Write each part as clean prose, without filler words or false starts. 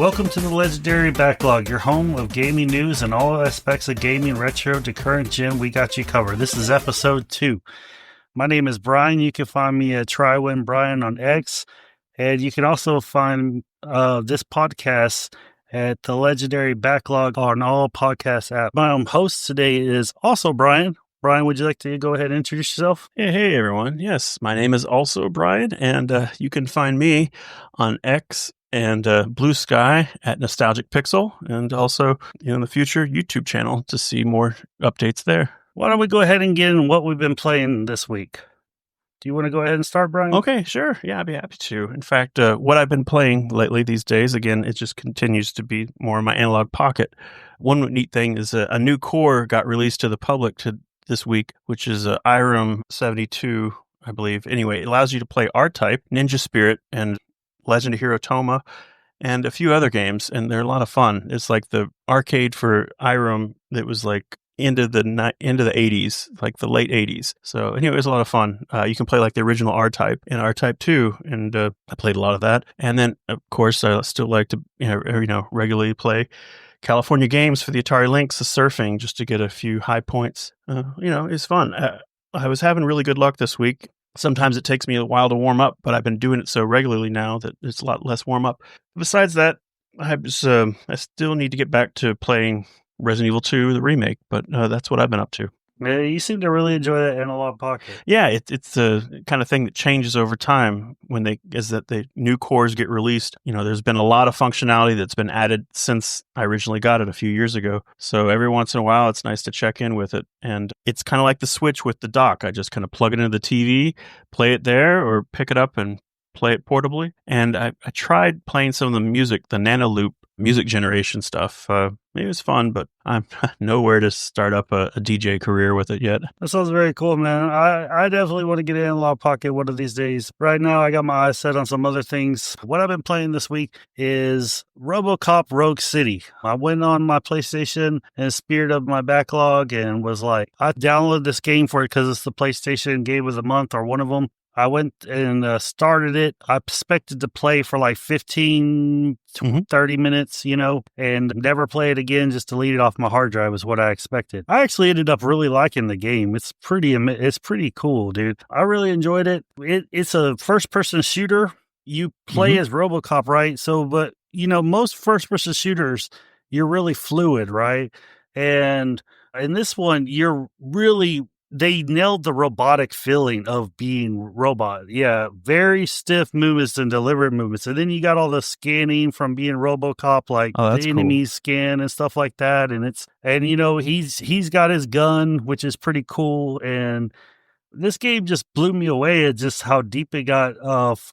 Welcome to the Legendary Backlog, your home of gaming news and all aspects of gaming, retro to current gen. We got you covered. This is episode 2. My name is Brian. You can find me at TryWinBrian on X, and you can also find this podcast at the Legendary Backlog on all podcast apps. My host today is also Brian. Brian, would you like to go ahead and introduce yourself? Hey, everyone. Yes, my name is also Brian, and you can find me on X and Blue Sky at Nostalgic Pixel, and also in the future YouTube channel to see more updates there. Why don't we go ahead and get in what we've been playing this week? Do you want to go ahead and start, Brian? Okay, sure. Yeah, I'd be happy to. In fact, what I've been playing lately these days, again, it just continues to be more in my analog pocket. One neat thing is a new core got released to the public this week, which is IRAM 72, I believe. Anyway, it allows you to play R-Type, Ninja Spirit, and Legend of Hero Toma, and a few other games, and they're a lot of fun. It's like the arcade for IRAM that was like into the 80s, like the late 80s. So anyway, it was a lot of fun. You can play like the original R-Type and R-Type 2, and I played a lot of that. And then, of course, I still like to regularly play California games for the Atari Lynx, the surfing, just to get a few high points. It's fun. I was having really good luck this week. Sometimes it takes me a while to warm up, but I've been doing it so regularly now that it's a lot less warm up. Besides that, I still need to get back to playing Resident Evil 2, the remake, but that's what I've been up to. Yeah, you seem to really enjoy that analog pocket. Yeah, it's a kind of thing that changes over time as the new cores get released. There's been a lot of functionality that's been added since I originally got it a few years ago. So every once in a while, it's nice to check in with it. And it's kind of like the Switch with the dock. I just kind of plug it into the TV, play it there, or pick it up and play it portably. And I tried playing some of the music, the Nano Loop music generation stuff. It was fun, but I'm nowhere to start up a DJ career with it yet. That sounds very cool, man. I definitely want to get an analog pocket one of these days. Right now, I got my eyes set on some other things. What I've been playing this week is RoboCop Rogue City. I went on my PlayStation and spirit of my backlog and was like, I downloaded this game for it because it's the PlayStation Game of the Month or one of them. I went and started it. I expected to play for like 15, 30 minutes, and never play it again, just delete it off my hard drive is what I expected. I actually ended up really liking the game. It's pretty cool, dude. I really enjoyed it. It's a first-person shooter. You play as RoboCop, right? So, but, most first-person shooters, you're really fluid, right? And in this one, they nailed the robotic feeling of being robot. Yeah, very stiff movements and deliberate movements. And then you got all the scanning from being RoboCop, like the enemies scan and stuff like that. And he's got his gun, which is pretty cool. And this game just blew me away at just how deep it got,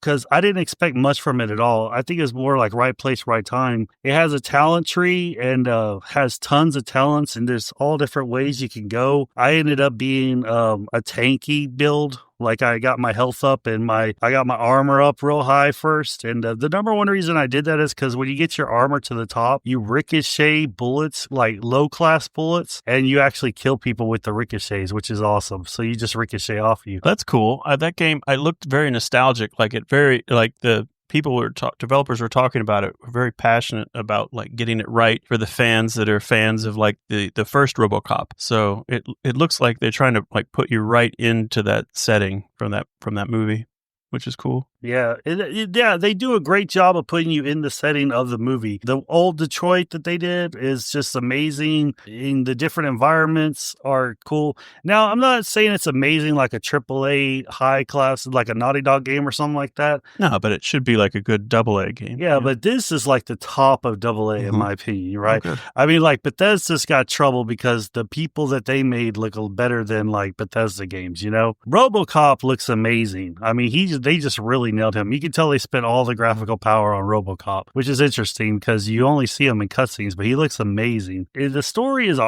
because I didn't expect much from it at all. I think it's more like right place, right time. It has a talent tree and has tons of talents, and there's all different ways you can go. I ended up being a tanky build. Like I got my health up and I got my armor up real high first. And the number one reason I did that is because when you get your armor to the top, you ricochet bullets, like low class bullets, and you actually kill people with the ricochets, which is awesome. So you just ricochet off you. That's cool. That game, I looked very nostalgic, the people developers were talking about it, were very passionate about like getting it right for the fans that are fans of like the first RoboCop. So it looks like they're trying to like put you right into that setting from that movie, which is cool. Yeah, they do a great job of putting you in the setting of the movie. The old Detroit that they did is just amazing. And the different environments are cool. Now, I'm not saying it's amazing like a AAA high class, like a Naughty Dog game or something like that. No, but it should be like a good AA game. Yeah, but this is like the top of AA in my opinion, right? Okay. I mean, like Bethesda's got trouble because the people that they made look better than like Bethesda games, RoboCop looks amazing. I mean, they just really nailed him. You can tell they spent all the graphical power on RoboCop, which is interesting because you only see him in cutscenes, but he looks amazing. The story is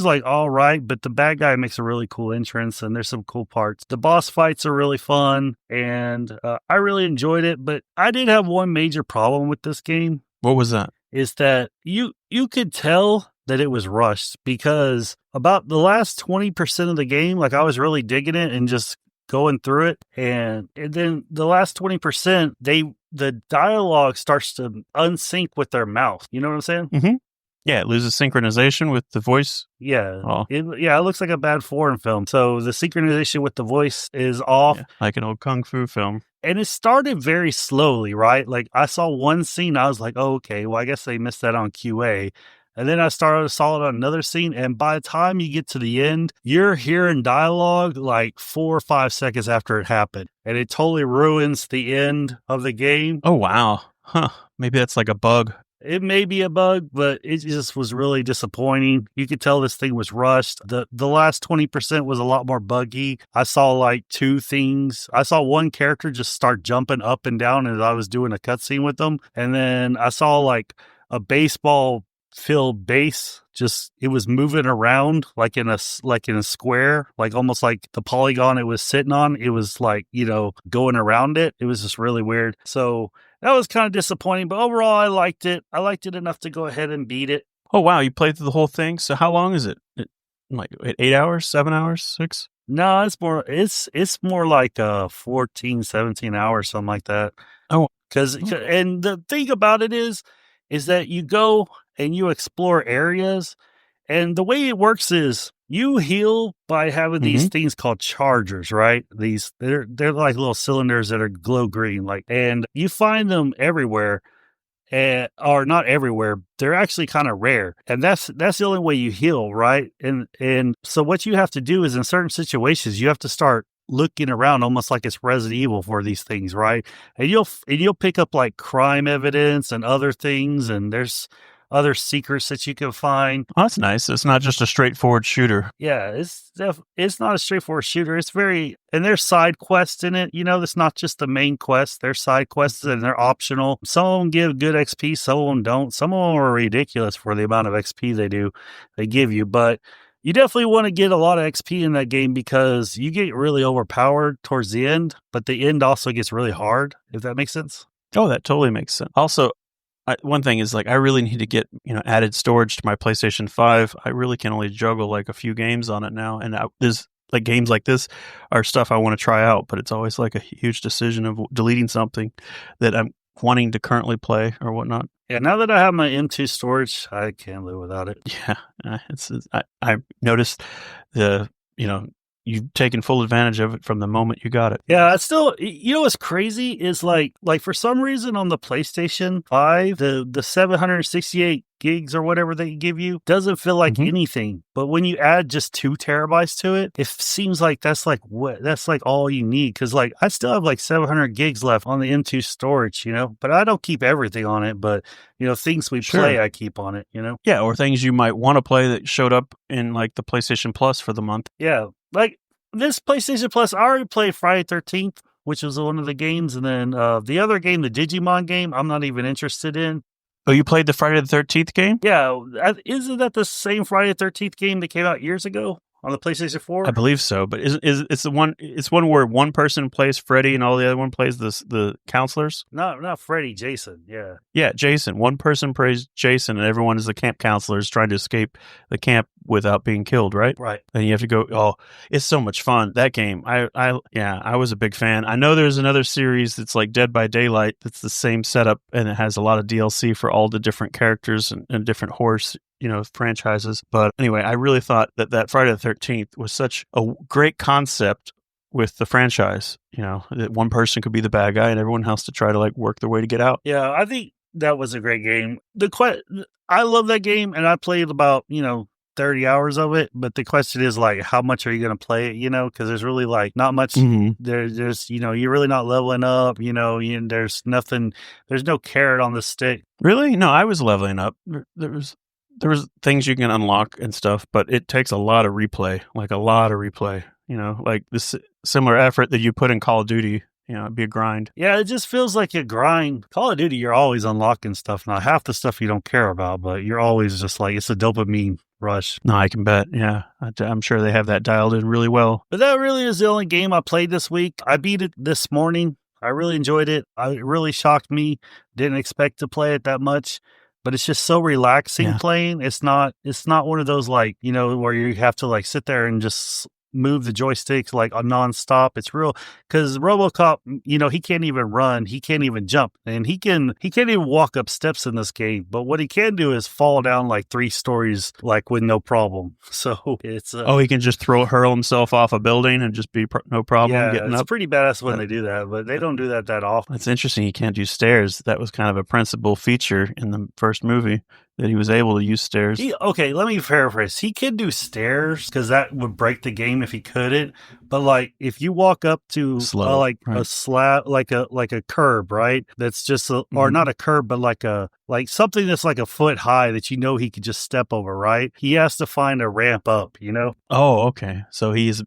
like all right, but the bad guy makes a really cool entrance, and there's some cool parts. The boss fights are really fun, and I really enjoyed it. But I did have one major problem with this game. What was that? Is that you could tell that it was rushed because about the last 20% of the game, like I was really digging it and just going through it. And then the last 20%, the dialogue starts to unsync with their mouth. You know what I'm saying? Mm-hmm. Yeah, it loses synchronization with the voice. Yeah. Oh, It looks like a bad foreign film. So the synchronization with the voice is off. yeah, like an old kung fu film. And it started very slowly, right? Like I saw one scene, I was like, oh, okay, well, I guess they missed that on QA. And then I saw it on another scene. And by the time you get to the end, you're hearing dialogue like 4 or 5 seconds after it happened. And it totally ruins the end of the game. Oh, wow. Huh. Maybe that's like a bug. It may be a bug, but it just was really disappointing. You could tell this thing was rushed. The last 20% was a lot more buggy. I saw like 2 things. I saw one character just start jumping up and down as I was doing a cutscene with them. And then I saw like a baseball filled base, just it was moving around like in a square, like almost like the polygon it was sitting on, it was like, going around it. It was just really weird. So that was kind of disappointing, but overall I liked it. I liked it enough to go ahead and beat it. Oh, wow. You played through the whole thing? So how long is it? Like 8 hours, 7 hours, 6? No, it's more like 14, 17 hours, something like that. Oh, And the thing about it is that you go and you explore areas, and the way it works is you heal by having these things called chargers, right? They're like little cylinders that are glow green, and you find them everywhere. Or not everywhere. They're actually kind of rare, and that's the only way you heal, right? And so what you have to do is in certain situations you have to start looking around almost like it's Resident Evil for these things, right? And you'll pick up like crime evidence and other things, and there's other secrets that you can find. oh, that's nice. It's not just a straightforward shooter. Yeah, it's not a straightforward shooter. And there's side quests in it. It's not just the main quest. There's side quests and they're optional. Some of them give good XP, some of them don't. Some of them are ridiculous for the amount of XP they give you. But you definitely want to get a lot of XP in that game because you get really overpowered towards the end, but the end also gets really hard, if that makes sense. Oh, that totally makes sense. Also, one thing is like I really need to get added storage to my PlayStation 5. I really can only juggle like a few games on it now, and there's like games like this are stuff I want to try out, but it's always like a huge decision of deleting something that I'm wanting to currently play or whatnot. Yeah, now that I have my M2 storage, I can't live without it. Yeah, I noticed you've taken full advantage of it from the moment you got it. Yeah, it's still, what's crazy is like for some reason on the PlayStation 5, the 768 gigs or whatever they give you doesn't feel like anything. But when you add just 2 terabytes to it, it seems like that's like all you need. Cause like I still have like 700 gigs left on the M2 storage, but I don't keep everything on it. But, things we play, I keep on it, Yeah, or things you might want to play that showed up in like the PlayStation Plus for the month. Yeah. Like this PlayStation Plus, I already played Friday 13th, which was one of the games. And then the other game, the Digimon game, I'm not even interested in. Oh, you played the Friday the 13th game? Yeah. Isn't that the same Friday the 13th game that came out years ago on the PlayStation 4? I believe so, but it's one where one person plays Freddy and all the other one plays the counselors? Not Freddy, Jason. Yeah. Yeah, Jason. One person plays Jason and everyone is the camp counselors trying to escape the camp without being killed, right? Right. And you have to go, oh, it's so much fun. That game. I was a big fan. I know there's another series that's like Dead by Daylight that's the same setup and it has a lot of DLC for all the different characters and different horror franchises. But anyway, I really thought that Friday the 13th was such a great concept with the franchise, that one person could be the bad guy and everyone has to try to like work their way to get out. Yeah, I think that was a great game. I love that game and I played about, 30 hours of it. But the question is like, how much are you going to play it, because there's really like not much. There's, you're really not leveling up, there's nothing, there's no carrot on the stick. Really? No, I was leveling up. There was things you can unlock and stuff, but it takes a lot of replay, like this similar effort that you put in Call of Duty, it'd be a grind. Yeah, it just feels like a grind. Call of Duty, you're always unlocking stuff. Not half the stuff you don't care about, but you're always just like, it's a dopamine rush. No, I can bet. Yeah, I'm sure they have that dialed in really well. But that really is the only game I played this week. I beat it this morning. I really enjoyed it. It really shocked me. Didn't expect to play it that much. But it's just so relaxing playing. It's not one of those like, where you have to like sit there and just move the joysticks like a nonstop. It's real because RoboCop, he can't even run, he can't even jump, and he can't even walk up steps in this game. But what he can do is fall down like 3 stories, like with no problem. So it's Oh, he can just hurl himself off a building and just be no problem yeah, getting it's up. pretty badass when they do that, but they don't do that often. That's interesting. He can't do stairs. That was kind of a principal feature in the first movie that he was able to use stairs. Okay, let me paraphrase. He could do stairs because that would break the game if he couldn't. But like, if you walk up to Slow, like right. a slab, like a curb, right? That's just or Mhm. not a curb, but like something that's like a foot high that he could just step over, right? He has to find a ramp up, Oh, okay. So he's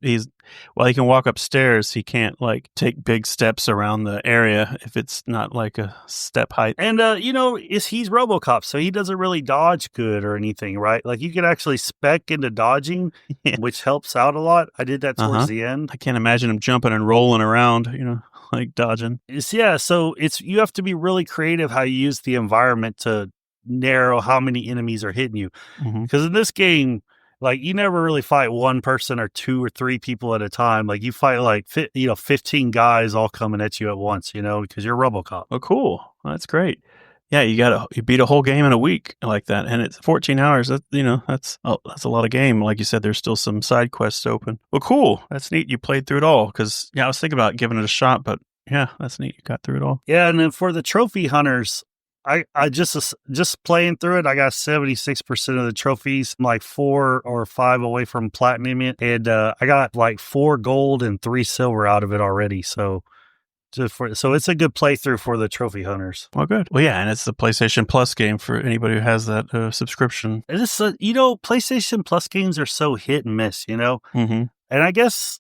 while he can walk upstairs, he can't like take big steps around the area if it's not like a step height. And he's RoboCop, so he doesn't really dodge good or anything, right? Like you can actually spec into dodging, Yeah. which helps out a lot. I did that towards the end. I can't imagine him jumping and rolling around, like dodging. So you have to be really creative how you use the environment to narrow how many enemies are hitting you. Mhm. Because in this game, like you never really fight one person or 2 or 3 people at a time. Like you fight like 15 guys all coming at you at once, because you're RoboCop. Oh, cool. Well, that's great. Yeah, you beat a whole game in a week like that, and it's 14 hours. That's a lot of game. Like you said, there's still some side quests open. Well, cool. That's neat. You played through it all because I was thinking about giving it a shot, but yeah, that's neat. You got through it all. Yeah, and then for the trophy hunters, I just playing through it, I got 76% of the trophies. I'm like 4 or 5 away from platinum it, and I got like 4 gold and 3 silver out of it already. So it's a good playthrough for the trophy hunters. Well, good. Well, yeah, and it's the PlayStation Plus game for anybody who has that subscription. And this, PlayStation Plus games are so hit and miss, Mm-hmm. And I guess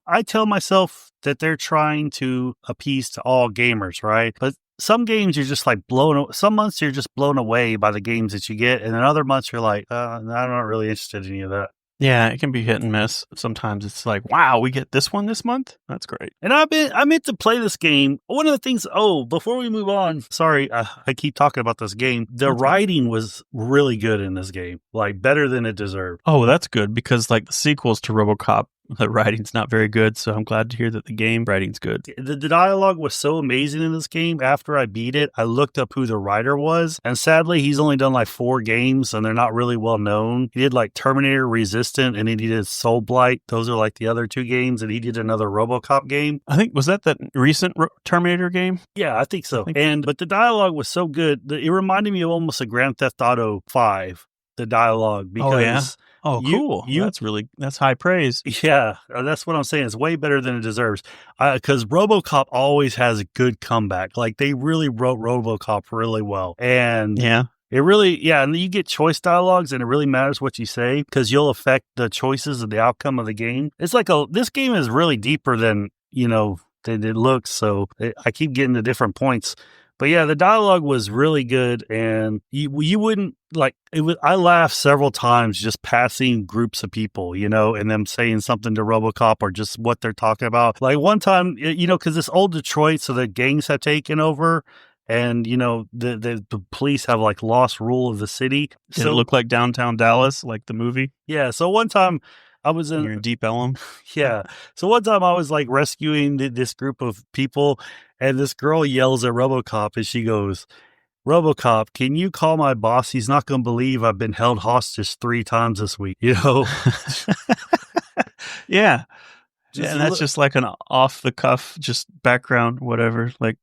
I tell myself that they're trying to appease to all gamers, right? But some games you're just like some months you're just blown away by the games that you get. And then other months you're like, I'm not really interested in any of that. Yeah, it can be hit and miss. Sometimes it's like, wow, we get this one this month? That's great. And I meant to play this game. One of the things, before we move on, sorry, I keep talking about this game. The writing was really good in this game, like better than it deserved. Oh, that's good because like the sequels to RoboCop, the writing's not very good. So I'm glad to hear that the game writing's good. The dialogue was so amazing in this game. After I beat it, I looked up who the writer was. And sadly, he's only done like 4 games and they're not really well known. He did like Terminator Resistant and then he did Soul Blight. Those are like the other 2 games. And he did another RoboCop game. I think, was that recent Terminator game? Yeah, I think so. But the dialogue was so good. It reminded me of almost a Grand Theft Auto 5, the dialogue. Because oh, yeah. Oh, cool. That's high praise. Yeah, that's what I'm saying. It's way better than it deserves. Because RoboCop always has a good comeback. Like they really wrote RoboCop really well. And yeah, and you get choice dialogues and it really matters what you say because you'll affect the choices and the outcome of the game. It's like this game is really deeper than, than it looks. So I keep getting to different points. But yeah, the dialogue was really good, and you wouldn't like it. I laughed several times just passing groups of people, and them saying something to RoboCop or just what they're talking about. Like one time, because it's old Detroit, so the gangs have taken over, and the police have like lost rule of the city. Did it look like downtown Dallas, like the movie? Yeah. So one time you're in Deep Ellum. Yeah. So one time I was like rescuing this group of people, and this girl yells at RoboCop, and she goes, "RoboCop, can you call my boss? He's not going to believe I've been held hostage 3 times this week." Yeah. And that's just like an off the cuff, just background, whatever. Like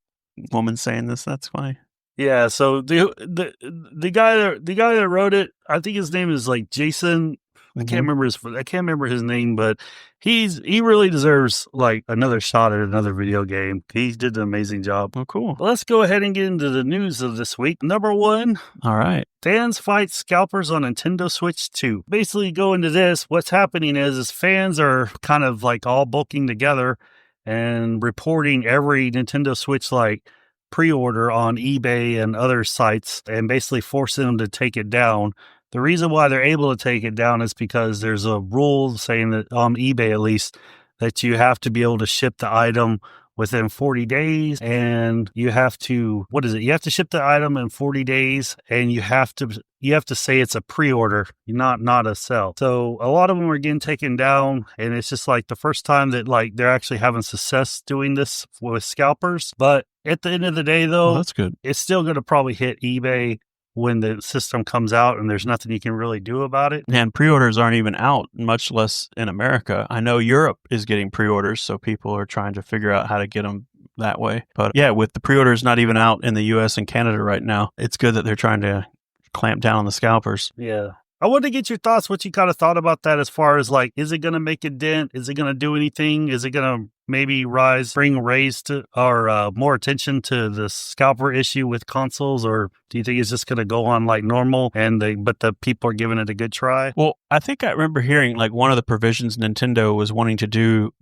woman saying this. That's funny. Yeah. So the guy that wrote it, I think his name is like Jason. I can't remember his name, but he really deserves like another shot at another video game. He did an amazing job. Oh, cool. Let's go ahead and get into the news of this week. Number 1. All right. Fans fight scalpers on Nintendo Switch 2. Basically, go into this. What's happening is fans are kind of like all bulking together and reporting every Nintendo Switch like pre-order on eBay and other sites and basically forcing them to take it down. The reason why they're able to take it down is because there's a rule saying that on eBay, at least, that you have to be able to ship the item within 40 days, and you have to, what is it? You have to ship the item in 40 days, and you have to say it's a pre-order, not a sell. So a lot of them are getting taken down, and it's just like the first time that like they're actually having success doing this with scalpers. But at the end of the day, though, that's good. It's still going to probably hit eBay when the system comes out, and there's nothing you can really do about it. And pre-orders aren't even out, much less in America. I know Europe is getting pre-orders, so people are trying to figure out how to get them that way. But yeah, with the pre-orders not even out in the US and Canada right now, it's good that they're trying to clamp down on the scalpers. Yeah. I wanted to get your thoughts, what you kind of thought about that as far as like, is it going to make a dent? Is it going to do anything? Is it going to maybe raise to or more attention to the scalper issue with consoles? Or do you think it's just going to go on like normal but the people are giving it a good try? Well, I think I remember hearing like one of the provisions Nintendo was wanting to do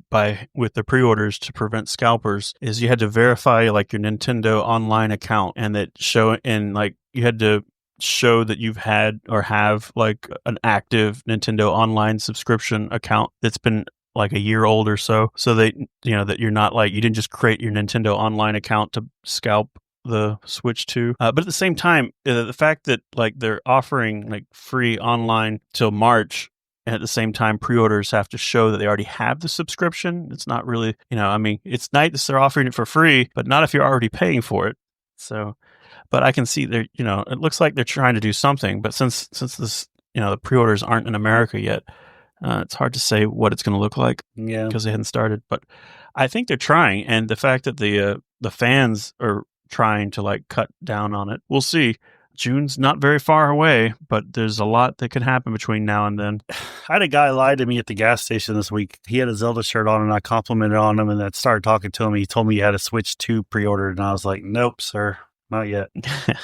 with the pre-orders to prevent scalpers is you had to verify like your Nintendo online account, and you had to show that you've had or have like an active Nintendo online subscription account that's been like a year old or so that that you're not like, you didn't just create your Nintendo online account to scalp the Switch 2. But at the same time, the fact that like they're offering like free online till March, and at the same time pre-orders have to show that they already have the subscription, it's not really, I mean, it's nice they're offering it for free, but not if you're already paying for it. So but I can see they're, it looks like they're trying to do something. But since this, the pre-orders aren't in America yet, it's hard to say what it's going to look like. Yeah, because they hadn't started. But I think they're trying, and the fact that the fans are trying to like cut down on it, we'll see. June's not very far away, but there's a lot that could happen between now and then. I had a guy lie to me at the gas station this week. He had a Zelda shirt on, and I complimented on him, and I started talking to him. He told me he had a Switch 2 pre-ordered, and I was like, nope, sir. Not yet.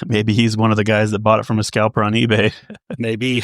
Maybe he's one of the guys that bought it from a scalper on eBay. Maybe.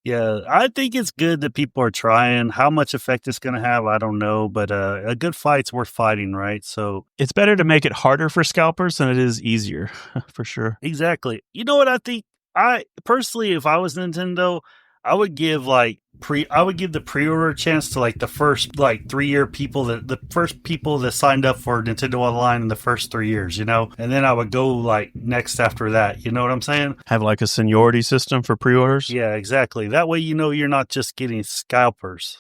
Yeah, I think it's good that people are trying. How much effect it's going to have, I don't know. But a good fight's worth fighting, right? So it's better to make it harder for scalpers than it is easier, for sure. Exactly. You know what I think? I personally, if I was Nintendo, I would give the pre-order chance to like the first like 3-year people the first people that signed up for Nintendo Online in the first 3 years, and then I would go like next after that. You know what I'm saying? Have like a seniority system for pre-orders? Yeah, exactly. That way, you're not just getting scalpers,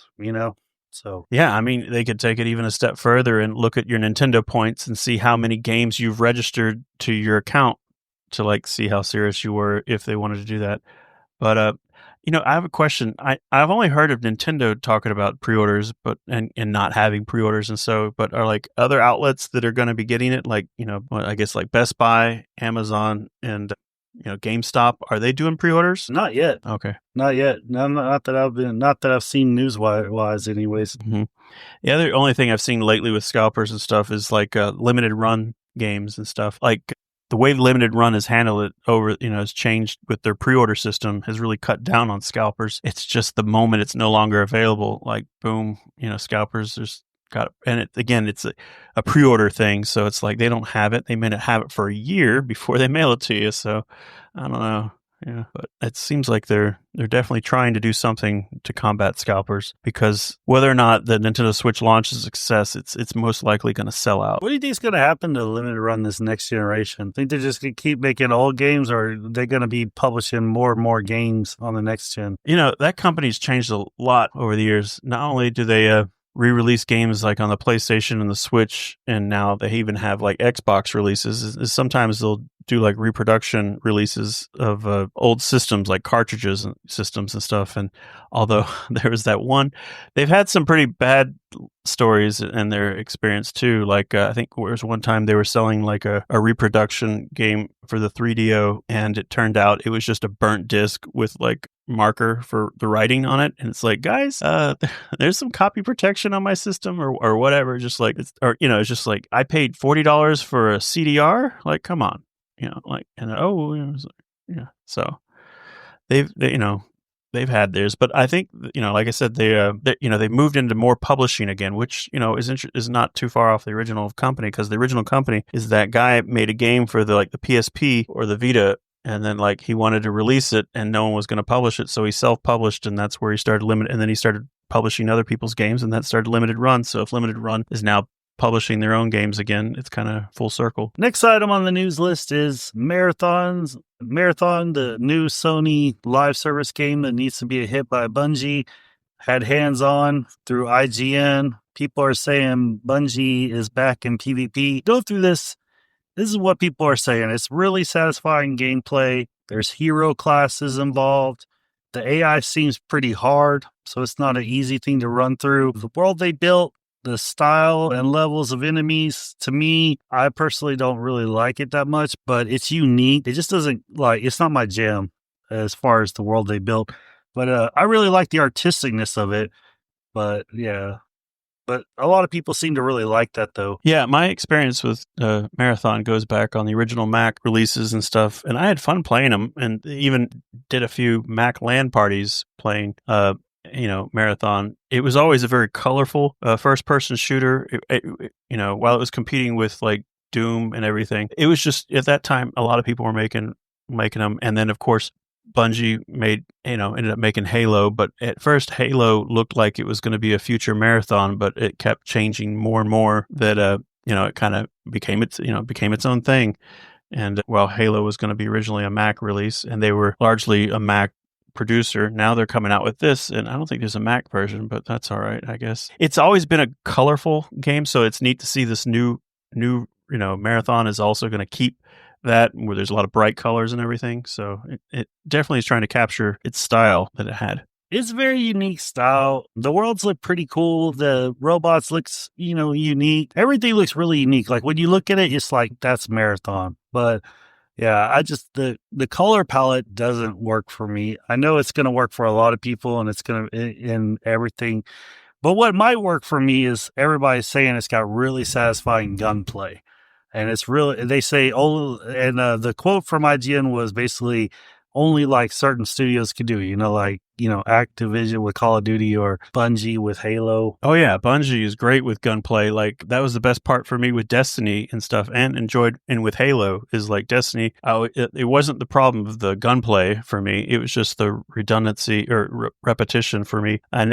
So yeah, I mean, they could take it even a step further and look at your Nintendo points and see how many games you've registered to your account to like see how serious you were if they wanted to do that. But I have a question. I've only heard of Nintendo talking about pre-orders, and not having pre-orders, but are like other outlets that are going to be getting it, like I guess like Best Buy, Amazon, and GameStop. Are they doing pre-orders? Not yet. Okay, not yet. No, not that I've seen news wise, anyways. Mm-hmm. The other only thing I've seen lately with scalpers and stuff is like limited run games and stuff. Like the way Limited Run has handled it has changed with their pre-order system, has really cut down on scalpers. It's just the moment it's no longer available, like boom, scalpers just got it. And it's a pre-order thing. So it's like they don't have it. They may not have it for a year before they mail it to you. So I don't know. Yeah, but it seems like they're definitely trying to do something to combat scalpers, because whether or not the Nintendo Switch launch is a success, it's most likely going to sell out. What do you think is going to happen to Limited Run this next generation? Think they're just going to keep making old games, or are they going to be publishing more and more games on the next gen? That company's changed a lot over the years. Not only do they re-release games like on the PlayStation and the Switch, and now they even have like Xbox releases. Sometimes they'll do like reproduction releases of old systems, like cartridges and systems and stuff. And although there was that one, they've had some pretty bad stories in their experience too. Like I think there was one time they were selling like a reproduction game for the 3DO, and it turned out it was just a burnt disc with like marker for the writing on it, and it's like, guys, there's some copy protection on my system or whatever. Just like it's just like, I paid $40 for a CDR. Like, come on, so they've had theirs, but I think like I said, they moved into more publishing again, which is not too far off the original company, because the original company is that guy made a game for the PSP or the Vita, and then like he wanted to release it and no one was going to publish it, so he self-published, and that's where he started limit, and then he started publishing other people's games, and that started Limited Run. So if Limited Run is now publishing their own games again, it's kind of full circle. Next item on the news list is Marathon, the new Sony live service game that needs to be a hit by Bungie. Had hands on through IGN. People are saying Bungie is back in PvP. Go through this. This is what people are saying. It's really satisfying gameplay. There's hero classes involved. The AI seems pretty hard, so it's not an easy thing to run through. The world they built, the style and levels of enemies, to me, I personally don't really like it that much, but it's unique. It just doesn't it's not my jam as far as the world they built. But I really like the artisticness of it. But yeah, but a lot of people seem to really like that, though. Yeah, my experience with Marathon goes back on the original Mac releases and stuff, and I had fun playing them, and even did a few Mac LAN parties playing, Marathon. It was always a very colorful first-person shooter. While it was competing with like Doom and everything, it was just at that time a lot of people were making them, and then of course Bungie ended up making Halo, but at first Halo looked like it was going to be a future Marathon, but it kept changing more and more that, it kind of became its own thing. And while Halo was going to be originally a Mac release and they were largely a Mac producer, now they're coming out with this, and I don't think there's a Mac version, but that's all right, I guess. It's always been a colorful game, so it's neat to see this new, Marathon is also going to keep that, where there's a lot of bright colors and everything. So it definitely is trying to capture its style that it had. It's a very unique style. The worlds look pretty cool. The robots looks, unique. Everything looks really unique. Like when you look at it, it's like that's Marathon. But yeah, I just the color palette doesn't work for me. I know it's going to work for a lot of people, and it's going to in everything. But what might work for me is everybody's saying it's got really satisfying gunplay. And it's really, they say, the quote from IGN was basically only like certain studios could do, Activision with Call of Duty or Bungie with Halo. Oh yeah, Bungie is great with gunplay. Like that was the best part for me with Destiny and stuff, and with Halo is like Destiny. It wasn't the problem of the gunplay for me. It was just the redundancy or repetition for me. And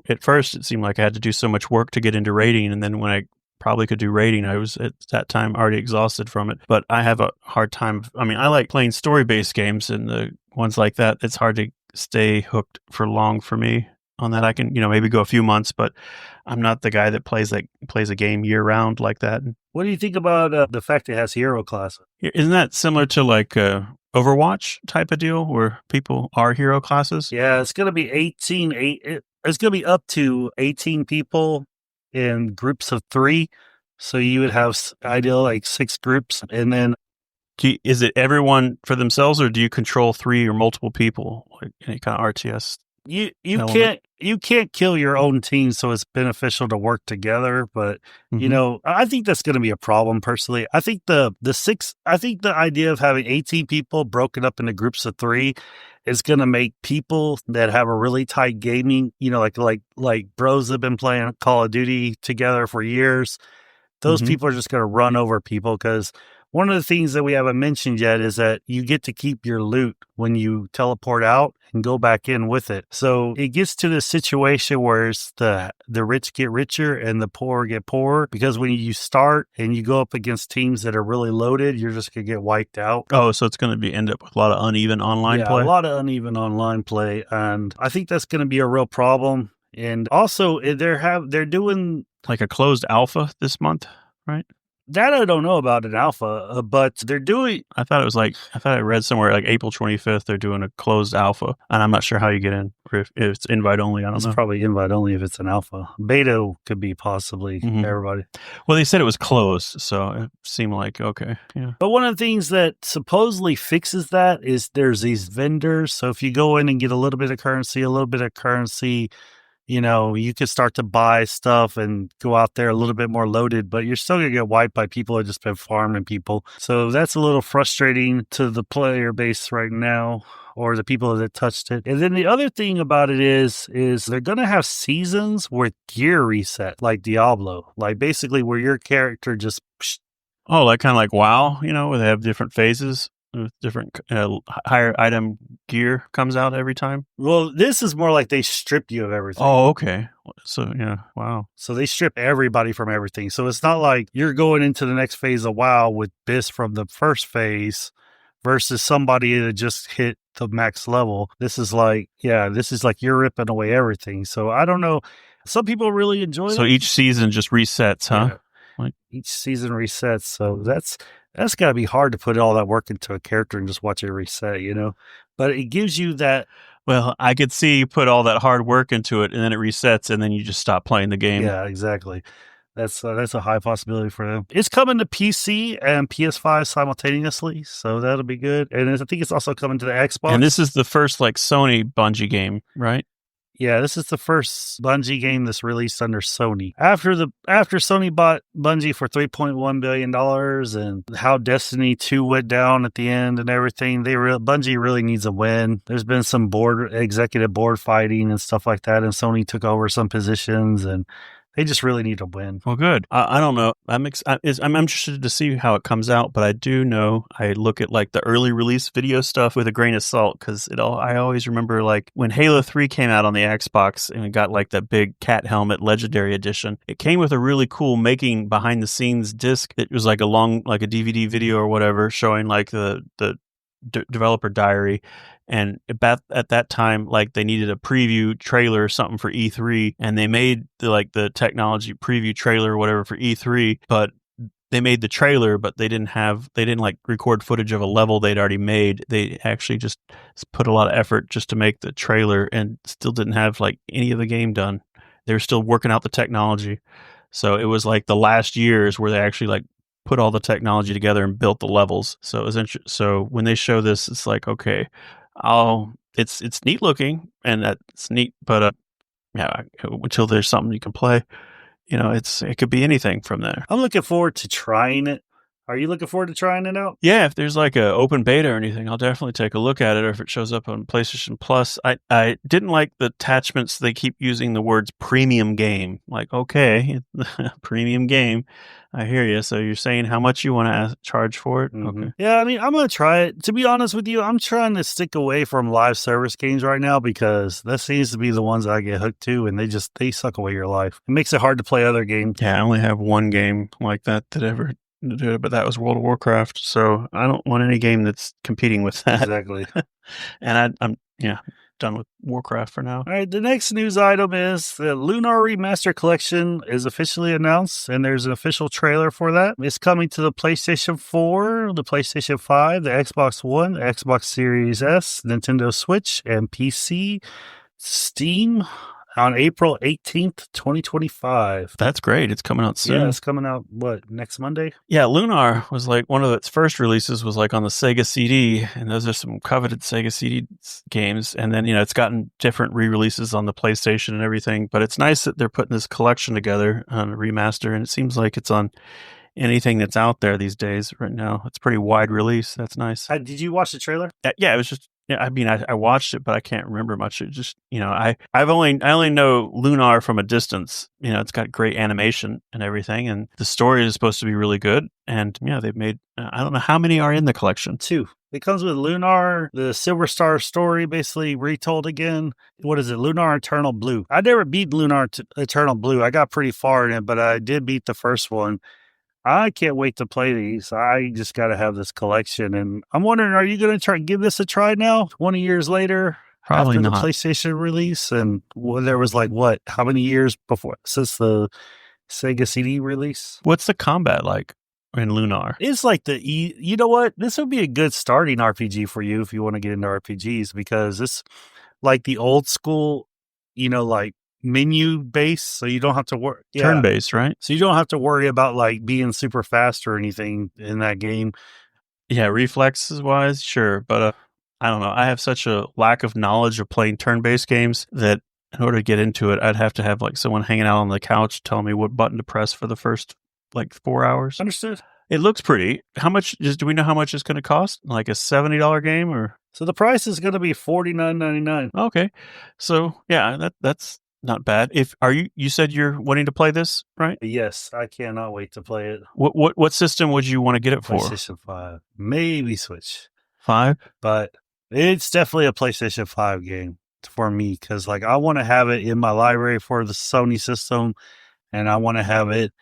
at first it seemed like I had to do so much work to get into raiding, and then when I probably could do raiding, I was at that time already exhausted from it. But I have a hard time. I like playing story-based games, and the ones like that, it's hard to stay hooked for long for me on that. I can, maybe go a few months, but I'm not the guy that plays a game year round like that. What do you think about the fact it has hero classes? Isn't that similar to like Overwatch type of deal where people are hero classes? Yeah, it's going to be it's going to be up to 18 people in groups of 3. So you would have ideal like 6 groups, and then is it everyone for themselves, or do you control 3 or multiple people, like any kind of RTS? You can't kill your own team, so it's beneficial to work together. But I think that's going to be a problem personally. I think the idea of having 18 people broken up into groups of 3 is going to make people that have a really tight gaming, like bros that have been playing Call of Duty together for years. Those people are just going to run over people, because one of the things that we haven't mentioned yet is that you get to keep your loot when you teleport out and go back in with it. So it gets to this situation where it's the rich get richer and the poor get poorer, because when you start and you go up against teams that are really loaded, you're just going to get wiped out. Oh, so it's going to end up with a lot of uneven online play? Yeah, a lot of uneven online play. And I think that's going to be a real problem. And also they're doing like a closed alpha this month, right? That I don't know about an alpha, but they're doing... I thought I read somewhere like April 25th, they're doing a closed alpha, and I'm not sure how you get in, or if it's invite only, I don't know. It's probably invite only if it's an alpha. Beta could be possibly everybody. Well, they said it was closed, so it seemed like, okay, yeah. But one of the things that supposedly fixes that is there's these vendors, so if you go in and get a little bit of currency, you could start to buy stuff and go out there a little bit more loaded, but you're still going to get wiped by people who have just been farming people. So that's a little frustrating to the player base right now, or the people that touched it. And then the other thing about it is they're going to have seasons with gear reset, like Diablo, like basically where your character just... Oh, like kind of like WoW, where they have different phases? with different higher item gear comes out every time. Well, this is more like they stripped you of everything. Oh, okay. So yeah, wow. So they strip everybody from everything. So it's not like you're going into the next phase of WoW with Bis from the first phase versus somebody that just hit the max level. This is like you're ripping away everything. So I don't know. Some people really enjoy So that. each season just resets, huh? Yeah. Like, Each season resets. So that's got to be hard to put all that work into a character and just watch it reset, you know? But it gives you that. well, I could see you put all that hard work into it and then it resets and then you just stop playing the game. Yeah, exactly. That's a high possibility for them. It's coming to PC and PS5 simultaneously, so that'll be good. And I think it's also coming to the Xbox. And this is the first like Sony Bungie game, right? Yeah, this is the first Bungie game that's released under Sony. After Sony bought Bungie for $3.1 billion and how Destiny 2 went down at the end and everything, Bungie really needs a win. There's been some executive board fighting and stuff like that, and Sony took over some positions and they just really need a win. Well, good. I don't know. I'm interested to see how it comes out, but I do know I look at like the early release video stuff with a grain of salt because I always remember like when Halo 3 came out on the Xbox and it got like that big cat helmet Legendary Edition. It came with a really cool making behind the scenes disc. It was like like a DVD video or whatever showing like the developer diary. And about at that time, like they needed a preview trailer or something for E3, and they made the technology preview trailer or whatever for E3, but they made the trailer, but they didn't like record footage of a level they'd already made. They actually just put a lot of effort just to make the trailer and still didn't have like any of the game done. They were still working out the technology. So it was like the last years where they actually like put all the technology together and built the levels. So it was so when they show this, it's like, okay, it's neat looking and that's neat, but yeah, until there's something you can play, it could be anything from there. I'm looking forward to trying it. Are you looking forward to trying it out? Yeah, if there's like a open beta or anything, I'll definitely take a look at it. Or if it shows up on PlayStation Plus, I didn't like the attachments. They keep using the words premium game. Like, okay, premium game. I hear you. So you're saying how much you want to charge for it? Mm-hmm. Okay. Yeah, I mean, I'm going to try it. To be honest with you, I'm trying to stick away from live service games right now because that seems to be the ones I get hooked to, and they suck away your life. It makes it hard to play other games. Yeah, I only have one game like that ever did it, but that was World of Warcraft. So I don't want any game that's competing with that. Exactly. And I'm done with Warcraft for now. All right, the next news item is the Lunar Remaster Collection is officially announced, and there's an official trailer for that. It's coming to the PlayStation 4, the PlayStation 5, the Xbox One, the Xbox Series S, Nintendo Switch, and PC, Steam on April 18th, 2025. That's great. It's coming out soon. Yeah, it's coming out, next Monday? Yeah, Lunar was like one of its first releases was like on the Sega CD, and those are some coveted Sega CD games. And then, it's gotten different re-releases on the PlayStation and everything, but it's nice that they're putting this collection together on a remaster, and it seems like it's on anything that's out there these days right now. It's pretty wide release. That's nice. Did you watch the trailer? Yeah, it was just... Yeah, I mean, I watched it, but I can't remember much. It just, I only know Lunar from a distance. It's got great animation and everything, and the story is supposed to be really good. And yeah, they've made, I don't know how many are in the collection. 2. It comes with Lunar, the Silver Star story, basically retold again. What is it? Lunar Eternal Blue. I never beat Lunar Eternal Blue. I got pretty far in it, but I did beat the first one. I can't wait to play these. I just got to have this collection. And I'm wondering, are you going to give this a try now, 20 years later? Probably after not. The PlayStation release? And there was how many years before, since the Sega CD release? What's the combat like in Lunar? It's like you know what? This would be a good starting RPG for you if you want to get into RPGs, because it's like the old school, like menu base, so you don't have to worry. Turn based, right? So you don't have to worry about like being super fast or anything in that game. Yeah, reflexes wise, sure, but I don't know. I have such a lack of knowledge of playing turn based games that in order to get into it, I'd have to have like someone hanging out on the couch telling me what button to press for the first like 4 hours. Understood. It looks pretty. How much do we know how much it's going to cost? Like a $70 game, or? So the price is going to be $49.99. Okay, so yeah, that's not bad. You said you're wanting to play this, right? Yes, I cannot wait to play it. What system would you want to get it for? PlayStation 5, maybe Switch. 5? but it's definitely a PlayStation 5 game for me because like I want to have it in my library for the Sony system, and I want to have it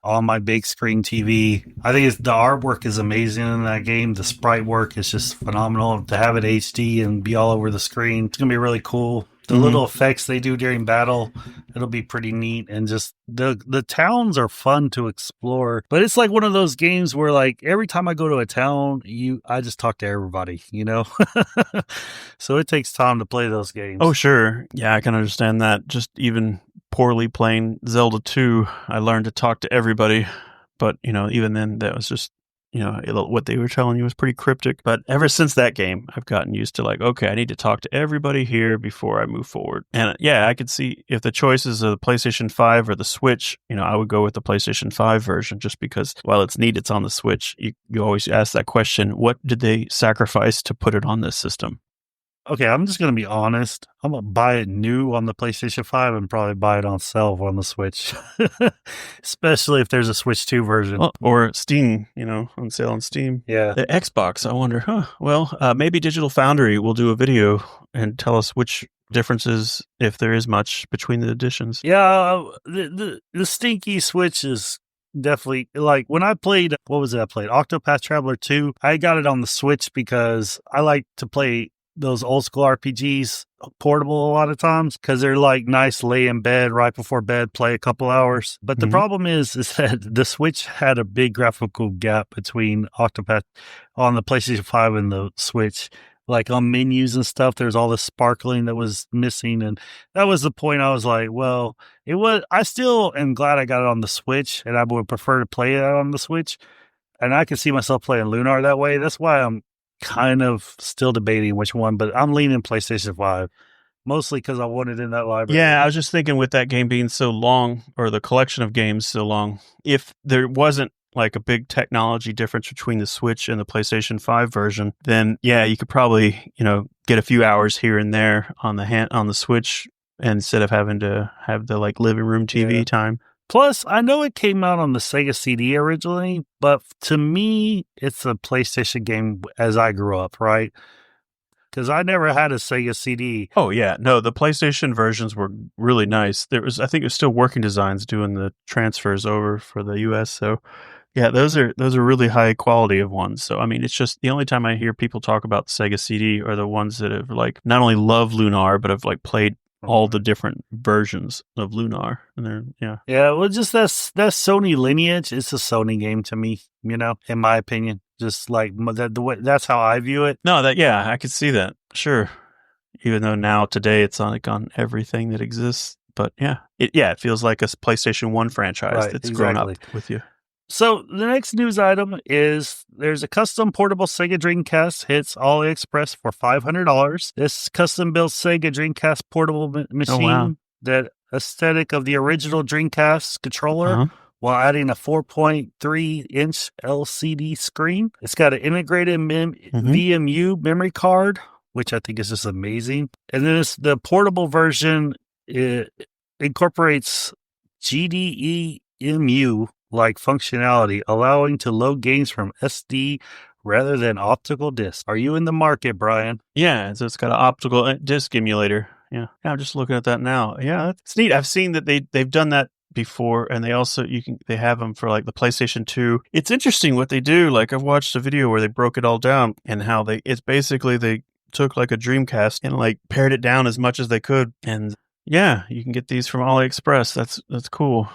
on my big screen TV. I think the artwork is amazing in that game. The sprite work is just phenomenal. To have it HD and be all over the screen, it's gonna be really cool. The little effects they do during battle, it'll be pretty neat. And just the towns are fun to explore. But it's like one of those games where like every time I go to a town, I just talk to everybody, you know? So it takes time to play those games. Oh, sure. Yeah, I can understand that. Just even poorly playing Zelda 2, I learned to talk to everybody. But, even then, that was just, what they were telling you was pretty cryptic. But ever since that game, I've gotten used to like, okay, I need to talk to everybody here before I move forward. And yeah, I could see if the choices of the PlayStation 5 or the Switch, I would go with the PlayStation 5 version just because while it's neat, it's on the Switch. You always ask that question, what did they sacrifice to put it on this system? Okay, I'm just going to be honest. I'm going to buy it new on the PlayStation 5 and probably buy it on sale on the Switch. Especially if there's a Switch 2 version. Well, or Steam, on sale on Steam. Yeah. The Xbox, I wonder, well, maybe Digital Foundry will do a video and tell us which differences, if there is much, between the editions. Yeah, the stinky Switch is definitely like when I played, what was it I played? Octopath Traveler 2. I got it on the Switch because I like to play those old school RPGs portable a lot of times because they're like nice, lay in bed right before bed, play a couple hours. But the problem is that the Switch had a big graphical gap between Octopath on the PlayStation 5 and the Switch. Like on menus and stuff, there's all this sparkling that was missing. And that was the point. I was like, well, I still am glad I got it on the Switch, and I would prefer to play it on the Switch. And I can see myself playing Lunar that way. That's why I'm kind of still debating which one, but I'm leaning PlayStation 5, mostly because I want it in that library. Yeah, I was just thinking with that game being so long, or the collection of games so long, if there wasn't like a big technology difference between the Switch and the PlayStation 5 version, then yeah, you could probably, get a few hours here and there on the Switch instead of having to have the like living room TV time. Plus, I know it came out on the Sega CD originally, but to me, it's a PlayStation game as I grew up, right? Because I never had a Sega CD. Oh yeah, no, the PlayStation versions were really nice. I think it was still Working Designs doing the transfers over for the US. So yeah, those are really high quality of ones. So I mean, it's just the only time I hear people talk about the Sega CD are the ones that have like not only love Lunar but have like played all the different versions of Lunar. And yeah, well, just that Sony lineage. It's a Sony game to me, in my opinion. Just like the way, that's how I view it. No, I could see that. Sure. Even though now today it's on everything that exists, but it feels like a PlayStation 1 franchise that's grown up with you. So the next news item is there's a custom portable Sega Dreamcast hits AliExpress for $500. This custom-built Sega Dreamcast portable machine, that aesthetic of the original Dreamcast controller, while adding a 4.3-inch LCD screen. It's got an integrated VMU memory card, which I think is just amazing. And then the portable version, it incorporates GDEMU like functionality, allowing to load games from SD rather than optical disc. Are you in the market, Brian? Yeah, so it's got an optical disc emulator. Yeah, I'm just looking at that now. Yeah, it's neat. I've seen that they've done that before, and they have them for like the PlayStation 2. It's interesting what they do. Like I've watched a video where they broke it all down and how it's basically they took like a Dreamcast and like pared it down as much as they could. And yeah, you can get these from AliExpress. That's cool.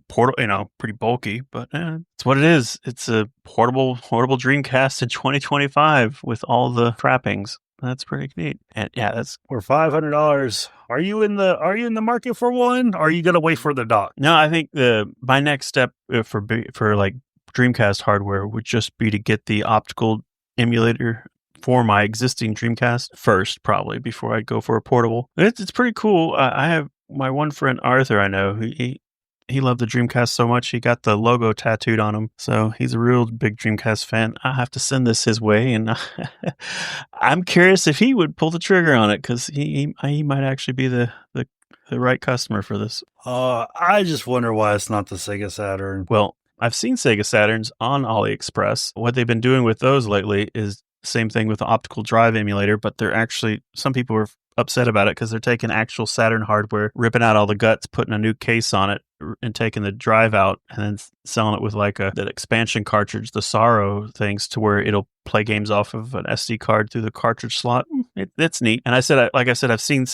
Portable, pretty bulky, but it's what it is. It's a portable Dreamcast in 2025 with all the trappings. That's pretty neat. And yeah, that's for $500. Are you in the market for one? Or are you gonna wait for the dock? No, I think my next step for like Dreamcast hardware would just be to get the optical emulator for my existing Dreamcast first, probably before I go for a portable. It's pretty cool. I have my one friend Arthur. I know he loved the Dreamcast so much, he got the logo tattooed on him. So he's a real big Dreamcast fan. I have to send this his way, and I'm curious if he would pull the trigger on it, because he might actually be the right customer for this. I just wonder why it's not the Sega Saturn. Well, I've seen Sega Saturns on AliExpress. What they've been doing with those lately is Same thing with the optical drive emulator, but they're actually, some people are upset about it because they're taking actual Saturn hardware, ripping out all the guts, putting a new case on it, and taking the drive out, and then selling it with like that expansion cartridge, the Sorrow things, to where it'll play games off of an SD card through the cartridge slot. It's neat. And like I said, I've seen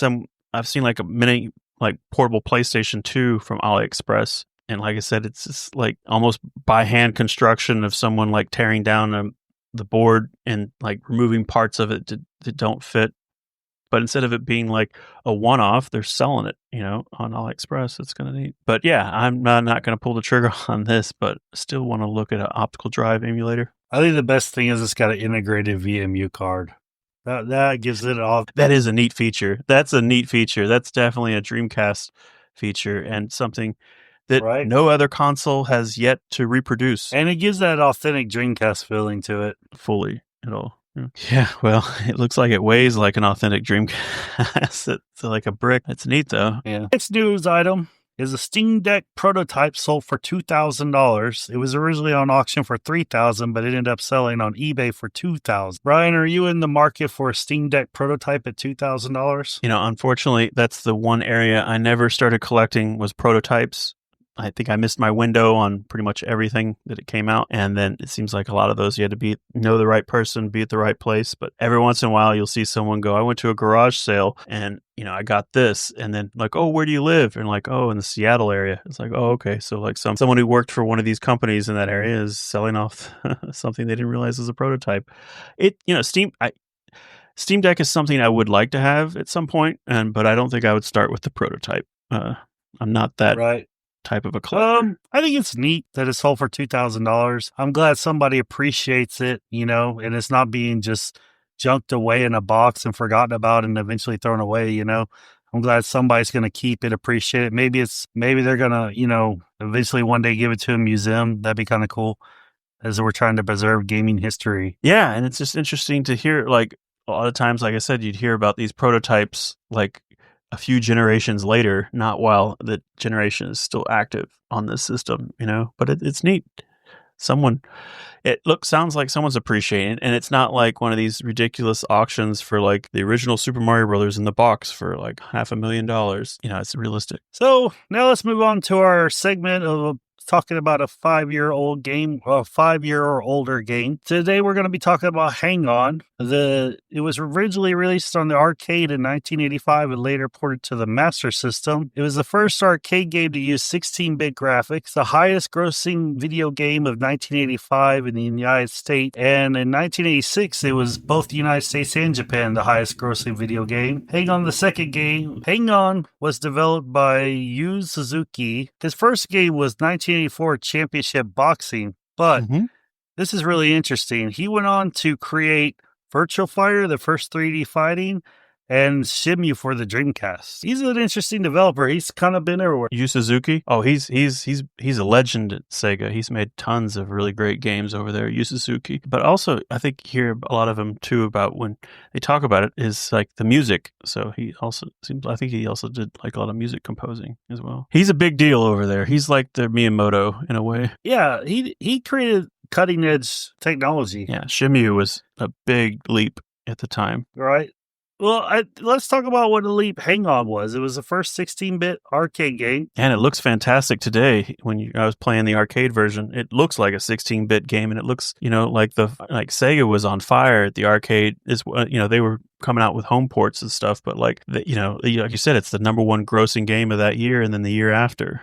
like a mini, like portable PlayStation 2 from AliExpress. And like I said, it's just like almost by hand construction of someone like tearing down the board and like removing parts of it that don't fit. But instead of it being like a one-off, they're selling it, on AliExpress. It's kind of neat. But yeah, I'm not going to pull the trigger on this, but still want to look at an optical drive emulator. I think the best thing is it's got an integrated VMU card. That gives it off. That is a neat feature. That's a neat feature. That's definitely a Dreamcast feature and something that no other console has yet to reproduce. And it gives that authentic Dreamcast feeling to it. Fully at all. Yeah, well, it looks like it weighs like an authentic Dreamcast. It's like a brick. It's neat, though. Yeah. Next news item is a Steam Deck prototype sold for $2,000. It was originally on auction for $3,000, but it ended up selling on eBay for $2,000. Brian, are you in the market for a Steam Deck prototype at $2,000? Unfortunately, that's the one area I never started collecting was prototypes. I think I missed my window on pretty much everything that it came out. And then it seems like a lot of those you had to know the right person, be at the right place. But every once in a while, you'll see someone go, I went to a garage sale and, I got this. And then like, oh, where do you live? And like, oh, in the Seattle area. It's like, oh, okay. So like someone who worked for one of these companies in that area is selling off something they didn't realize was a prototype. Steam Deck is something I would like to have at some point, but I don't think I would start with the prototype. I'm not that type of a collector. I think it's neat that it's sold for $2,000. I'm glad somebody appreciates it, and it's not being just junked away in a box and forgotten about and eventually thrown away. I'm glad somebody's going to keep it, appreciate it. Maybe they're going to, eventually one day give it to a museum. That'd be kind of cool, as we're trying to preserve gaming history. Yeah, and it's just interesting to hear, like, a lot of times, like I said, you'd hear about these prototypes, like, a few generations later, not while the generation is still active on this system, but it's neat. Sounds like someone's appreciating it, and it's not like one of these ridiculous auctions for like the original Super Mario Brothers in the box for like $500,000. It's realistic. So now let's move on to our segment of talking about a 5-year-old game, or a 5-year or older game. Today we're going to be talking about Hang On. It was originally released on the arcade in 1985 and later ported to the Master System. It was the first arcade game to use 16-bit graphics, the highest grossing video game of 1985 in the United States, and in 1986 it was both the United States and Japan the highest grossing video game. Hang On, the second game. Hang On was developed by Yu Suzuki. His first game was 1984 Championship Boxing, but this is really interesting. He went on to create Virtual Fighter, the first 3D fighting, and Shimu for the Dreamcast. He's an interesting developer. He's kind of been everywhere. Yu Suzuki? Oh, he's a legend at Sega. He's made tons of really great games over there, Yu Suzuki. But also, I think you hear a lot of him too about when they talk about it is like the music. So I think he also did like a lot of music composing as well. He's a big deal over there. He's like the Miyamoto in a way. Yeah, he created cutting edge technology. Yeah, Shimu was a big leap at the time. Right. Well, let's talk about what a leap Hang On was. It was the first 16-bit arcade game. And it looks fantastic today. I was playing the arcade version, it looks like a 16-bit game, and it looks, like Sega was on fire at the arcade. They were coming out with home ports and stuff, but like you said, it's the number one grossing game of that year, and then the year after.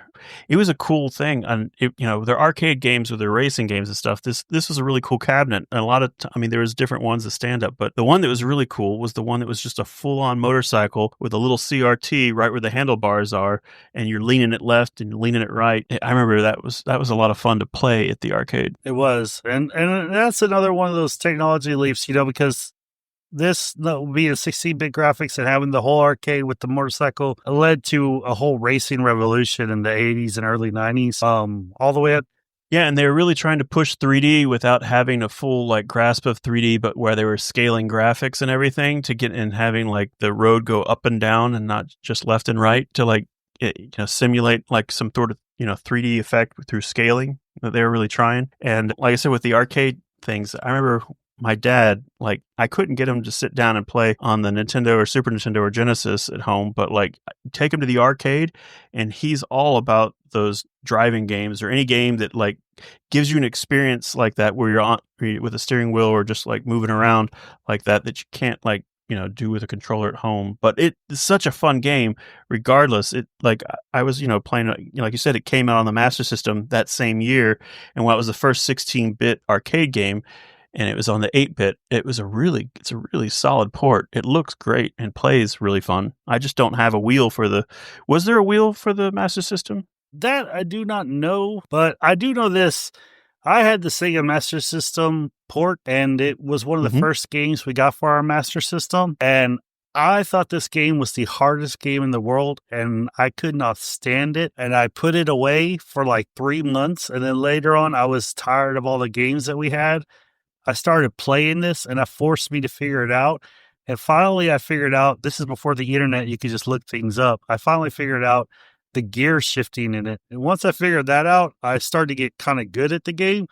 It was a cool thing, and their arcade games or their racing games and stuff. This was a really cool cabinet, and a lot of there was different ones that stand up, but the one that was really cool was the one that was just a full-on motorcycle with a little CRT right where the handlebars are, and you're leaning it left and leaning it right. I remember that was a lot of fun to play at the arcade. It was, and that's another one of those technology leaps, because this being 16-bit graphics and having the whole arcade with the motorcycle led to a whole racing revolution in the 80s and early 90s, all the way up. Yeah, and they were really trying to push 3D without having a full grasp of 3D, but where they were scaling graphics and everything to get and having the road go up and down and not just left and right to simulate some sort of 3D effect through scaling that they were really trying. And like I said, with the arcade things, I remember my dad, like, I couldn't get him to sit down and play on the Nintendo or Super Nintendo or Genesis at home, but like take him to the arcade and he's all about those driving games or any game that like gives you an experience like that where you're on with a steering wheel or just like moving around like that you can't like, do with a controller at home. But it's such a fun game regardless. It like I was, playing, like you said, it came out on the Master System that same year. And while it was the first 16-bit arcade game, and it was on the 8-bit, it's a really solid port. It looks great and plays really fun. I just don't have a wheel was there a wheel for the Master System? That I do not know, but I do know this. I had the Sega Master System port, and it was one of the first games we got for our Master System. And I thought this game was the hardest game in the world, and I could not stand it. And I put it away for like 3 months. And then later on, I was tired of all the games that we had. I started playing this, and it forced me to figure it out. And finally, I figured out, this is before the internet, you could just look things up. I finally figured out the gear shifting in it. And once I figured that out, I started to get kind of good at the game.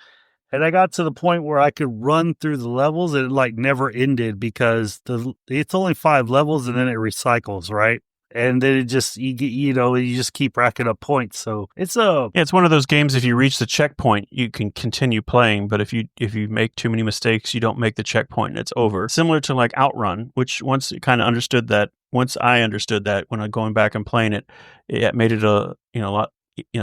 And I got to the point where I could run through the levels and it like never ended because it's only 5 levels and then it recycles, right? And then it just, you just keep racking up points. So it's Yeah, it's one of those games. If you reach the checkpoint, you can continue playing. But if you make too many mistakes, you don't make the checkpoint and it's over. Similar to like Outrun, which once I understood that when I'm going back and playing it, it made it a lot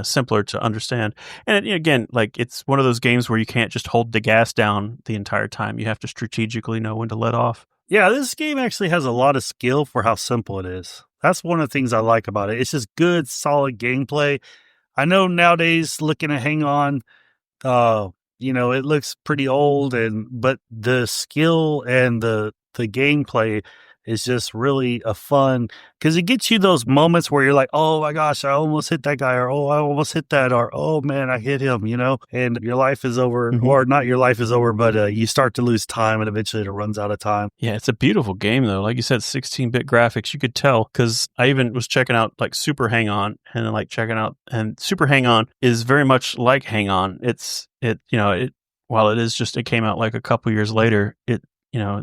simpler to understand. And again, like it's one of those games where you can't just hold the gas down the entire time. You have to strategically know when to let off. Yeah, this game actually has a lot of skill for how simple it is. That's one of the things I like about it. It's just good, solid gameplay. I know nowadays looking at Hang On, it looks pretty old, but the skill and the gameplay is just really a fun because it gets you those moments where you're like, oh my gosh, I almost hit that guy, or oh, I almost hit that, or oh man, I hit him, and your life is over, or not your life is over, but you start to lose time and eventually it runs out of time. Yeah, it's a beautiful game though. Like you said, 16-bit graphics, you could tell because I even was checking out like Super Hang On and then like checking out, and Super Hang On is very much like Hang On. While it came out like a couple years later, they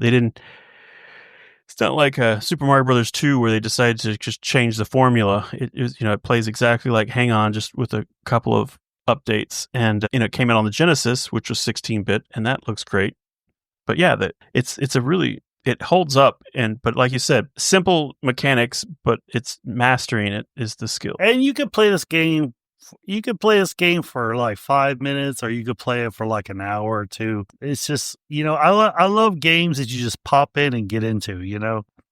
didn't. It's not like Super Mario Brothers 2 where they decided to just change the formula. It plays exactly like Hang On, just with a couple of updates. And it came out on the Genesis, which was 16-bit, and that looks great. But yeah, it holds up. But like you said, simple mechanics, but it's mastering it is the skill. And you could play this game. You could play this game for like 5 minutes, or you could play it for like an hour or two. It's just, I love games that you just pop in and get into,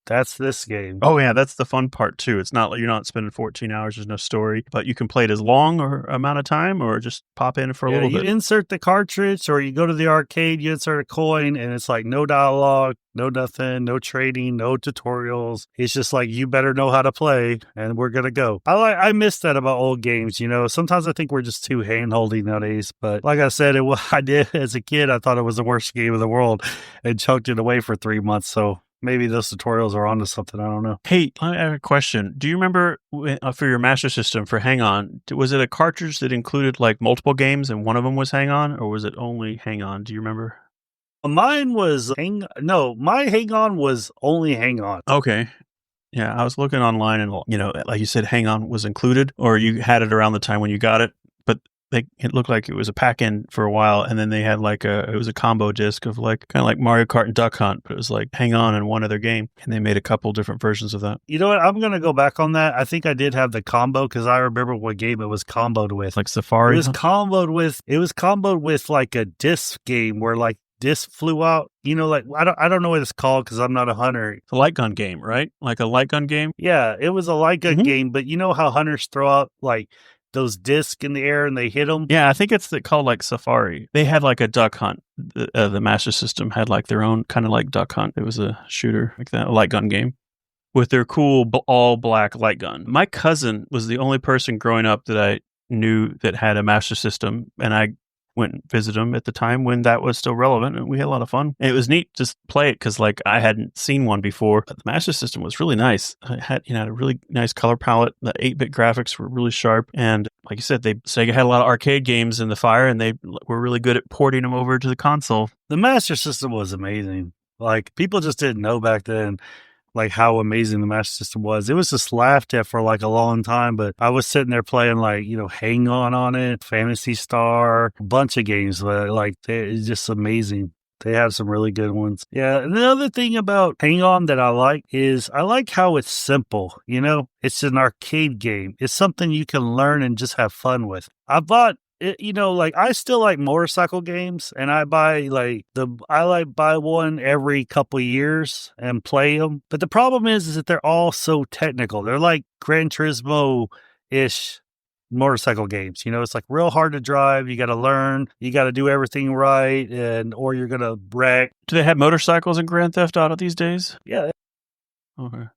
That's this game. Oh yeah, that's the fun part too. It's not like you're not spending 14 hours, there's no story, but you can play it as long or amount of time or just pop in for a little bit. You insert the cartridge or you go to the arcade, you insert a coin, and it's like no dialogue, no nothing, no trading, no tutorials. It's just like, you better know how to play and we're going to go. I miss that about old games, Sometimes I think we're just too hand-holding nowadays, but like I said, I did as a kid, I thought it was the worst game in the world and chunked it away for 3 months, so maybe those tutorials are onto something. I don't know. Hey, I have a question. Do you remember for your Master System for Hang On, was it a cartridge that included like multiple games and one of them was Hang On, or was it only Hang On? Do you remember? Mine was my Hang On was only Hang On. Okay. Yeah, I was looking online and, like you said, Hang On was included, or you had it around the time when you got it, but it looked like it was a pack-in for a while, and then they had it was a combo disc of like kind of like Mario Kart and Duck Hunt, but it was like Hang On and one other game, and they made a couple different versions of that. You know what? I'm gonna go back on that. I think I did have the combo because I remember what game it was comboed with. Like Safari. It was comboed with like a disc game where like disc flew out. I don't know what it's called because I'm not a hunter. It's a light gun game, right? Like a light gun game. Yeah, it was a light gun game, but you know how hunters throw out like those discs in the air and they hit them? Yeah, I think it's called like Safari. They had like a Duck Hunt. The Master System had like their own kind of like Duck Hunt. It was a shooter like that, a light gun game with their cool all black light gun. My cousin was the only person growing up that I knew that had a Master System, and went and visited them at the time when that was still relevant, and we had a lot of fun. And it was neat just to play it because like I hadn't seen one before. But the Master System was really nice. It had a really nice color palette. The 8-bit graphics were really sharp, and like you said, Sega had a lot of arcade games in the fire, and they were really good at porting them over to the console. The Master System was amazing. Like, people just didn't know back then, like, how amazing the Master System was. It was just laughed at for like a long time, but I was sitting there playing like, Hang On it, Phantasy Star, a bunch of games, but like, it's just amazing. They have some really good ones. Yeah. And the other thing about Hang On that I like is I like how it's simple. It's an arcade game. It's something you can learn and just have fun with. I bought it, like I still like motorcycle games, and I buy buy one every couple of years and play them. But the problem is that they're all so technical. They're like Gran Turismo ish motorcycle games. It's like real hard to drive. You got to learn. You got to do everything right, or you're gonna wreck. Do they have motorcycles in Grand Theft Auto these days? Yeah. Okay.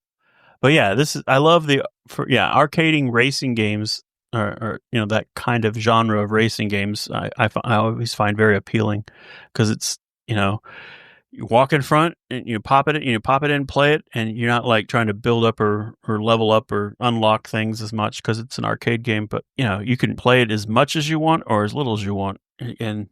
But yeah, I love arcading racing games, or that kind of genre of racing games. I always find very appealing because it's you walk in front and you pop it in, play it, and you're not like trying to build up or level up or unlock things as much because it's an arcade game. But you can play it as much as you want or as little as you want, and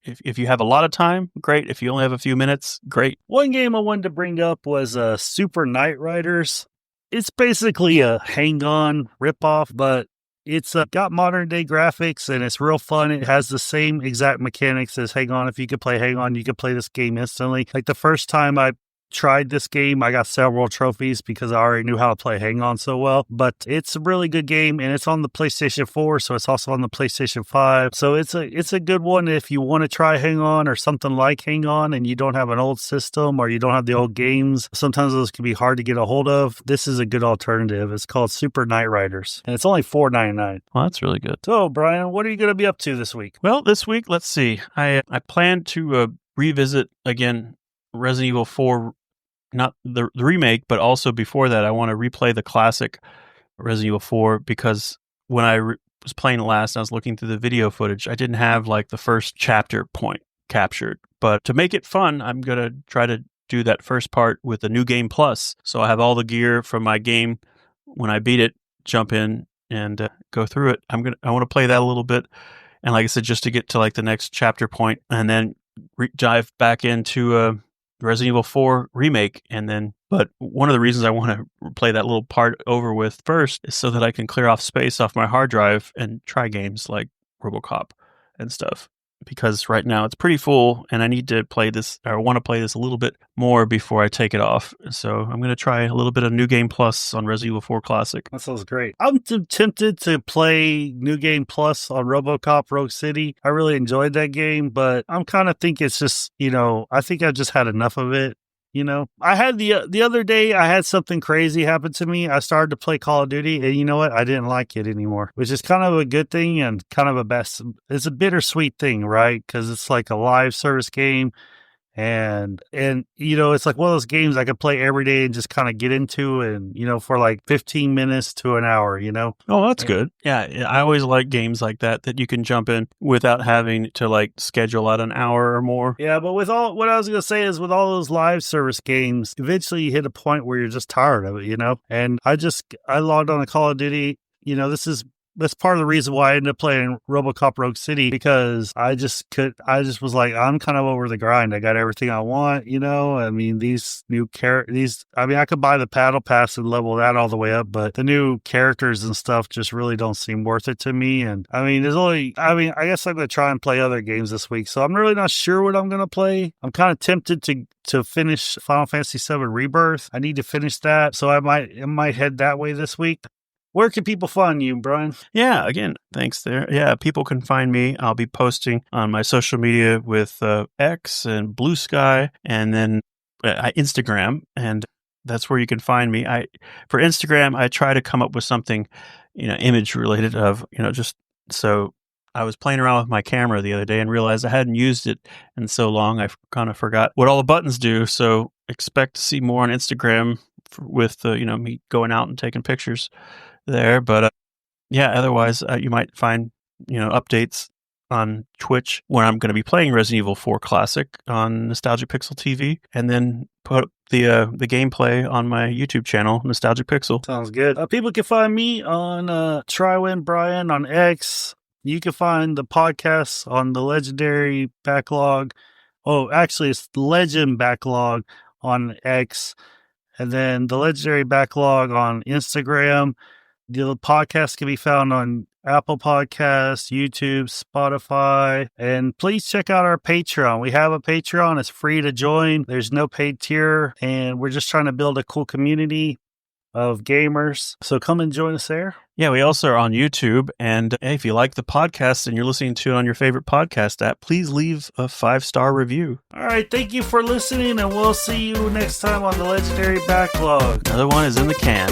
if you have a lot of time, great. If you only have a few minutes, great. One game I wanted to bring up was Super Knight Riders. It's basically a Hang On ripoff, but it's got modern day graphics and it's real fun. It has the same exact mechanics as Hang On. If you could play Hang On, you could play this game instantly. Like the first time I tried this game, I got several trophies because I already knew how to play Hang On so well. But it's a really good game, and it's on the PlayStation 4, so it's also on the PlayStation 5. So it's a good one if you want to try Hang On or something like Hang On and you don't have an old system or you don't have the old games. Sometimes those can be hard to get a hold of. This is a good alternative. It's called Super Knight Riders, and it's only $4.99. Well, that's really good. So, Brian, what are you going to be up to this week? Well, this week, let's see. I plan to revisit again Resident Evil 4, not the remake, but also before that, I want to replay the classic Resident Evil 4 because when I was playing it last, I was looking through the video footage. I didn't have like the first chapter point captured, but to make it fun, I'm going to try to do that first part with the New Game Plus. So I have all the gear from my game. When I beat it, jump in and go through it. I want to play that a little bit. And like I said, just to get to like the next chapter point and then dive back into Resident Evil 4 remake, but one of the reasons I want to play that little part over with first is so that I can clear off space off my hard drive and try games like RoboCop and stuff. Because right now it's pretty full, and I need to play this, or I want to play this a little bit more before I take it off. So I'm going to try a little bit of New Game Plus on Resident Evil 4 Classic. That sounds great. I'm tempted to play New Game Plus on RoboCop Rogue City. I really enjoyed that game, but I'm kind of think it's just, I think I just had enough of it. I had the other day, I had something crazy happen to me. I started to play Call of Duty, and you know what? I didn't like it anymore, which is kind of a good thing and kind of it's a bittersweet thing, right? Because it's like a live service game. And it's like one of those games I could play every day and just kind of get into and, for like 15 minutes to an hour, Oh, that's good. Yeah, I always like games like that you can jump in without having to like schedule out an hour or more. Yeah, but what I was going to say is with all those live service games, eventually you hit a point where you're just tired of it, And I logged on to Call of Duty. That's part of the reason why I ended up playing RoboCop Rogue City, because I just was like, I'm kind of over the grind. I got everything I want, I mean, these new characters, I could buy the paddle pass and level that all the way up, but the new characters and stuff just really don't seem worth it to me. And I guess I'm going to try and play other games this week. So I'm really not sure what I'm going to play. I'm kind of tempted to finish Final Fantasy VII Rebirth. I need to finish that. So I might head that way this week. Where can people find you, Brian? Yeah, again, thanks there. Yeah, people can find me. I'll be posting on my social media with X and Blue Sky, and then Instagram, and that's where you can find me. For Instagram, I try to come up with something, image related of, just so I was playing around with my camera the other day and realized I hadn't used it in so long. I kind of forgot what all the buttons do. So expect to see more on Instagram with, me going out and taking pictures there. But yeah, otherwise you might find, updates on Twitch, where I'm going to be playing Resident Evil 4 Classic on Nostalgic Pixel TV, and then put the gameplay on my YouTube channel, Nostalgic Pixel. Sounds good. People can find me on Trywin Brian on X. You can find the podcast on the Legendary Backlog. Oh, actually, it's Legend Backlog on X. And then the Legendary Backlog on Instagram. The podcast can be found on Apple Podcasts, YouTube, Spotify, and please check out our Patreon. We have a Patreon. It's free to join. There's no paid tier, and we're just trying to build a cool community of gamers. So come and join us there. Yeah, we also are on YouTube. And hey, if you like the podcast and you're listening to it on your favorite podcast app, please leave a 5-star review. All right, thank you for listening, and we'll see you next time on the Legendary Backlog. Another one is in the can.